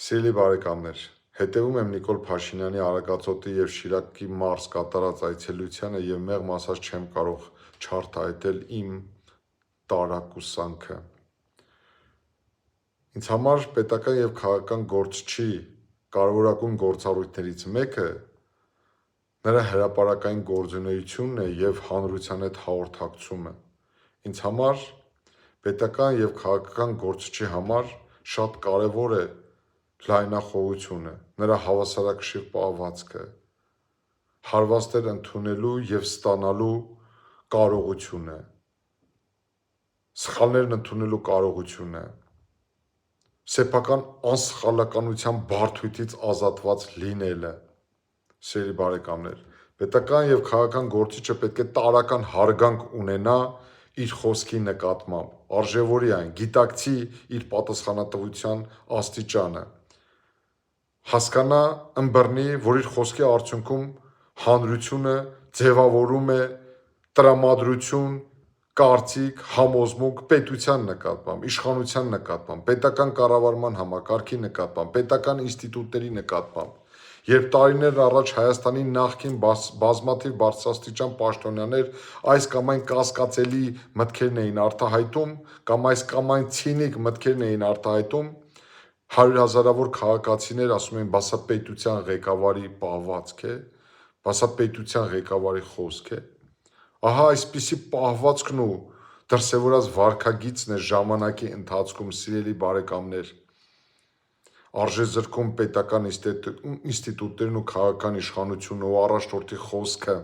Սիրելի բարեկամներ, հետևում եմ Նիկոլ Փաշինյանի Արագածոտի և Շիրակի մարզ կատարած այցելությանը և մեղմ ասած չեմ կարող չարտահայտել իմ տարակուսանքը։ Ինձ համար պետական և քաղաքական գործչի կարևորագույն գործառույթներից մեկը նրա հրապարակային գործունեությունն է և հանրության հետ հաղորդակցումը։ Ինձ համար պետական և քաղաքական գործչի համար շատ կարևոր է լայնախոհությունը, նրա հավասարակշիռ պահվածքը, հարվածներ ընդունելու և ստանալու կարողությունը, սխալներն ընդունելու կարողությունը, սեփական անսխալականության բարդույթից ազատված լինելը։ Սիրելի բարեկամներ, պետական և քաղաքական գործիչը պետք է տարրական հարգանք ունենա իր խոսքի նկատմամբ, արժևորի այն, գիտակցի իր պատասխանատվության աստիճանը, հասկանա, ըմբռնի, որ իր խոսքի արդյունքում հանրությունը ձևավորում է տրամադրություն, կարծիք, համոզմունք պետության նկատմամբ, իշխանության նկատմամբ, պետական կառավարման համակարգի նկատմամբ, պետական ինստիտուտների նկատմամբ։ Երբ տարիներ առաջ Հայաստանի նախկին բազմաթիվ բարձրաստիճան պաշտոնյաներ այս կամ այն կասկածելի մտքերն էին արտահայտում, կամ այս կամ այն ցինիկ մտքերն էին արտահայտում, հարյուրհազարավոր քաղաքացիներ ասում էին՝ բա սա պետության ղեկավարի պահվածք է, բա սա պետության ղեկավարի խոսք է։ Ահա այսպիսի պահվածքն ու դրսևորած վարքագիծն է ժամանակի ընթացքում, սիրելի բարեկամներ, արժեզրկում պետական ինստիտուտներն ու քաղաքական իշխանությունը ու առաջնորդի խոսքը,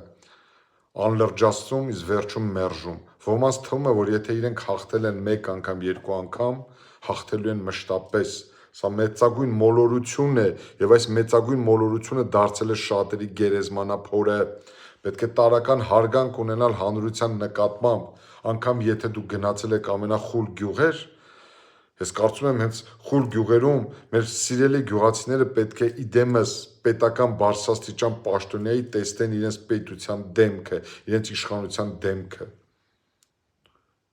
անլրջացնում, իսկ վերջում մերժում։ Ոմանց թվում է, որ եթե իրենք հաղթել են մեկ անգամ, երկու անգամ, հաղթելու են մշտապես։ Սա մեծագույն մոլորություն է և այս մեծագույն մոլորությունը դարձել է շատերի գերեզմանափորը։ Պետք է տարրական հարգանք ունենալ հանրության նկատմամբ, անգամ եթե դուք գնացել եք ամենախուլ գյուղեր, ես կարծում եմ հենց խուլ գյուղերում մեր սիրելի գյուղացիները պետք է իդեմս պետական բարձրաստիճան պաշտոնյայի տեսնեն իրենց պետության դեմքը, իրենց իշխանության դեմքը։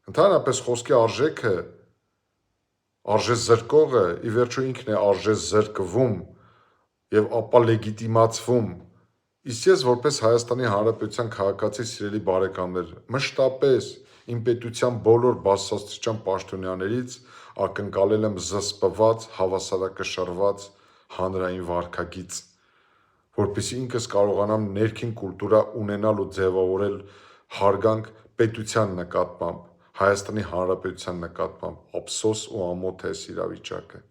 Ընդհանրապես խոսքի արժեքը, արժեզրկողը ի վերջո ինքն է արժեզրկվում և ապա լեգիտիմացվում։ Իսկ ես որպես Հայաստանի Հանրապետության քաղաքացի, սիրելի բարեկամներ, մշտապես իմ պետության բոլոր բարձրաստիճան պաշտոնյաներից ակնկալել եմ զսպված, հավասարակշռված հանրային վարքագիծ, որպեսզի ինքս կարողանամ ներքին կուլտուրա ունենալ ու ձևավորել հարգանք պետության նկատմամբ, Հայաստանի Հանրապետության նկատմամբ։ Ափսոս ու ամոթ է այս իրավիճակը։